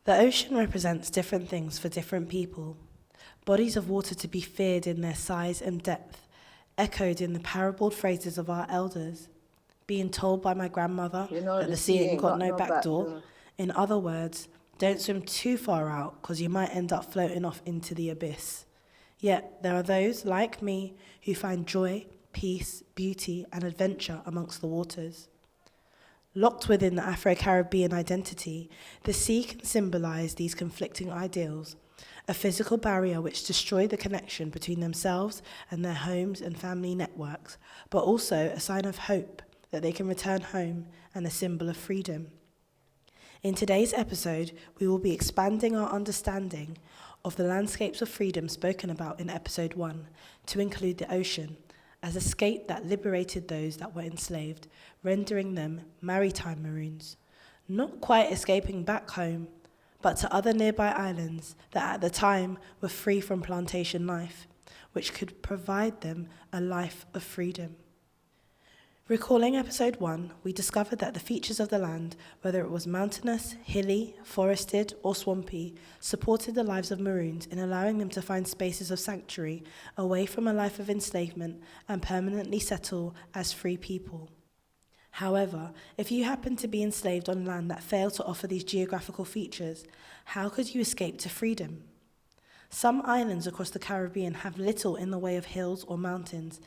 The ocean represents different things for different people. Bodies of water to be feared in their size and depth, echoed in the parabled phrases of our elders. Being told by my grandmother that the sea ain't got no back door. In other words, don't swim too far out because you might end up floating off into the abyss. Yet there are those, like me, who find joy, peace, beauty and adventure amongst the waters. Locked within the Afro-Caribbean identity, the sea can symbolize these conflicting ideals, a physical barrier which destroyed the connection between themselves and their homes and family networks, but also a sign of hope that they can return home and a symbol of freedom. In today's episode, we will be expanding our understanding of the landscapes of freedom spoken about in episode 1 to include the ocean, as a scape that liberated those that were enslaved, rendering them maritime Maroons, not quite escaping back home, but to other nearby islands that at the time were free from plantation life, which could provide them a life of freedom. Recalling episode 1, we discovered that the features of the land, whether it was mountainous, hilly, forested, or swampy, supported the lives of Maroons in allowing them to find spaces of sanctuary away from a life of enslavement and permanently settle as free people. However, if you happen to be enslaved on land that failed to offer these geographical features, how could you escape to freedom? Some islands across the Caribbean have little in the way of hills or mountains,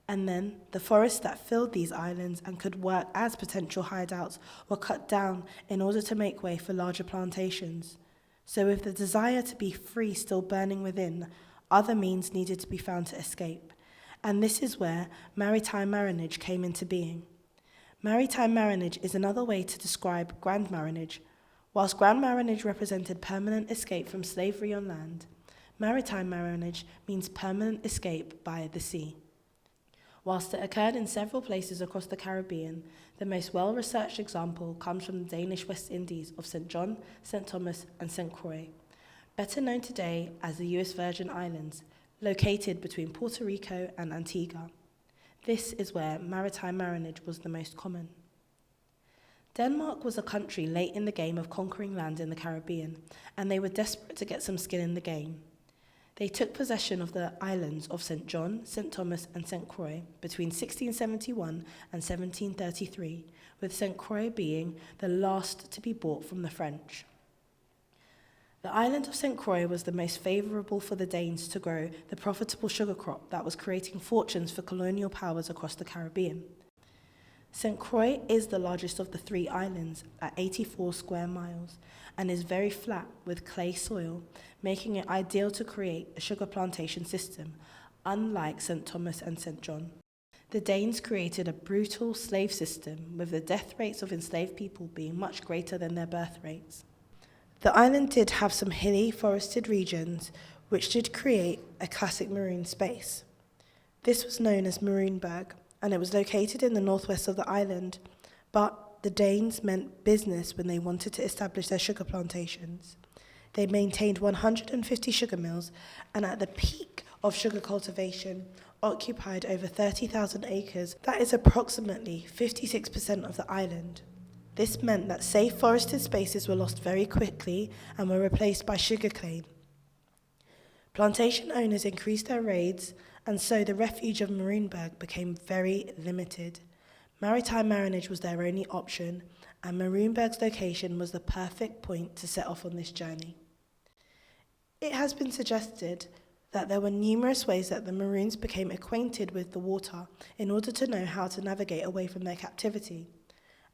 and then the forests that filled these islands and could work as potential hideouts were cut down in order to make way for larger plantations. So with the desire to be free still burning within, other means needed to be found to escape. And this is where maritime marinage came into being. Maritime marinage is another way to describe grand marinage. Whilst grand marinage represented permanent escape from slavery on land, maritime marinage means permanent escape by the sea. Whilst it occurred in several places across the Caribbean, the most well-researched example comes from the Danish West Indies of St. John, St. Thomas and St. Croix, better known today as the US Virgin Islands, located between Puerto Rico and Antigua. This is where maritime marinage was the most common. Denmark was a country late in the game of conquering land in the Caribbean, and they were desperate to get some skin in the game. They took possession of the islands of St. John, St. Thomas and St. Croix between 1671 and 1733, with St. Croix being the last to be bought from the French. The island of St. Croix was the most favourable for the Danes to grow the profitable sugar crop that was creating fortunes for colonial powers across the Caribbean. St. Croix is the largest of the 3 islands at 84 square miles and is very flat with clay soil, making it ideal to create a sugar plantation system, unlike St. Thomas and St. John. The Danes created a brutal slave system with the death rates of enslaved people being much greater than their birth rates. The island did have some hilly, forested regions which did create a classic Maroon space. This was known as Maroonburg, and it was located in the northwest of the island, but the Danes meant business when they wanted to establish their sugar plantations. They maintained 150 sugar mills, and at the peak of sugar cultivation, occupied over 30,000 acres. That is approximately 56% of the island. This meant that safe forested spaces were lost very quickly and were replaced by sugarcane. Plantation owners increased their raids, and so the refuge of Maroonburg became very limited. Maritime marinage was their only option, and Maroonburg's location was the perfect point to set off on this journey. It has been suggested that there were numerous ways that the Maroons became acquainted with the water in order to know how to navigate away from their captivity.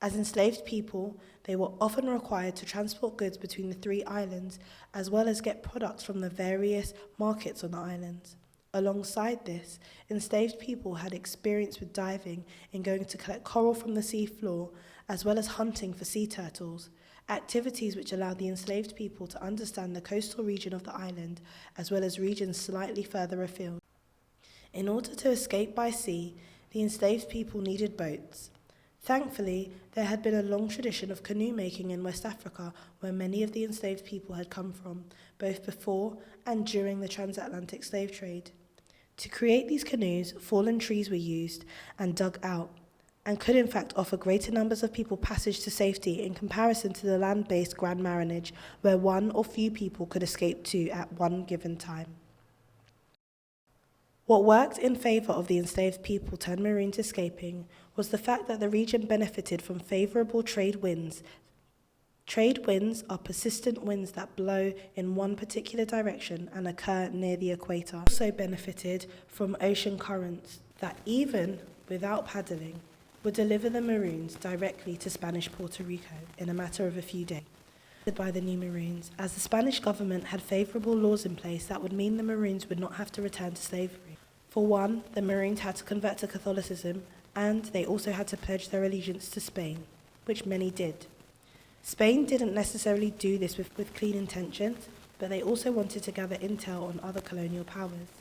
As enslaved people, they were often required to transport goods between the 3 islands, as well as get products from the various markets on the islands. Alongside this, enslaved people had experience with diving in going to collect coral from the sea floor, as well as hunting for sea turtles, activities which allowed the enslaved people to understand the coastal region of the island, as well as regions slightly further afield. In order to escape by sea, the enslaved people needed boats. Thankfully, there had been a long tradition of canoe making in West Africa, where many of the enslaved people had come from, both before and during the transatlantic slave trade. To create these canoes, fallen trees were used and dug out. and could in fact offer greater numbers of people passage to safety in comparison to the land-based grand marinage, where one or few people could escape to at one given time. What worked in favour of the enslaved people turned Maroons escaping was the fact that the region benefited from favourable trade winds. Trade winds are persistent winds that blow in one particular direction and occur near the equator. Also benefited from ocean currents that, even without paddling, would deliver the Maroons directly to Spanish Puerto Rico in a matter of a few days. By the new Maroons, as the Spanish government had favourable laws in place that would mean the Maroons would not have to return to slavery. For one, the Maroons had to convert to Catholicism, and they also had to pledge their allegiance to Spain, which many did. Spain didn't necessarily do this with clean intentions, but they also wanted to gather intel on other colonial powers.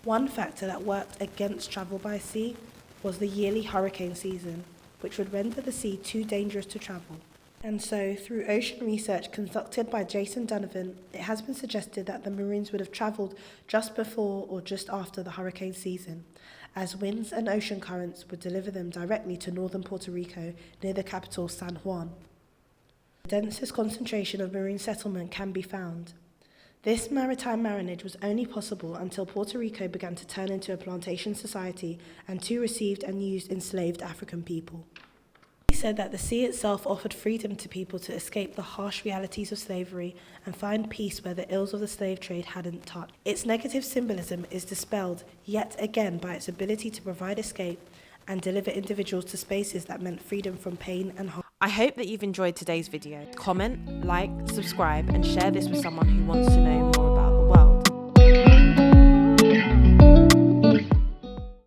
One factor that worked against travel by sea was the yearly hurricane season, which would render the sea too dangerous to travel. And so, through ocean research conducted by Jason Donovan, it has been suggested that the Maroons would have travelled just before or just after the hurricane season, as winds and ocean currents would deliver them directly to northern Puerto Rico near the capital San Juan. The densest concentration of Maroon settlement can be found. This maritime marinage was only possible until Puerto Rico began to turn into a plantation society and too received and used enslaved African people. He said that the sea itself offered freedom to people to escape the harsh realities of slavery and find peace where the ills of the slave trade hadn't touched. Its negative symbolism is dispelled yet again by its ability to provide escape and deliver individuals to spaces that meant freedom from pain and harm. I hope that you've enjoyed today's video. Comment, like, subscribe, and share this with someone who wants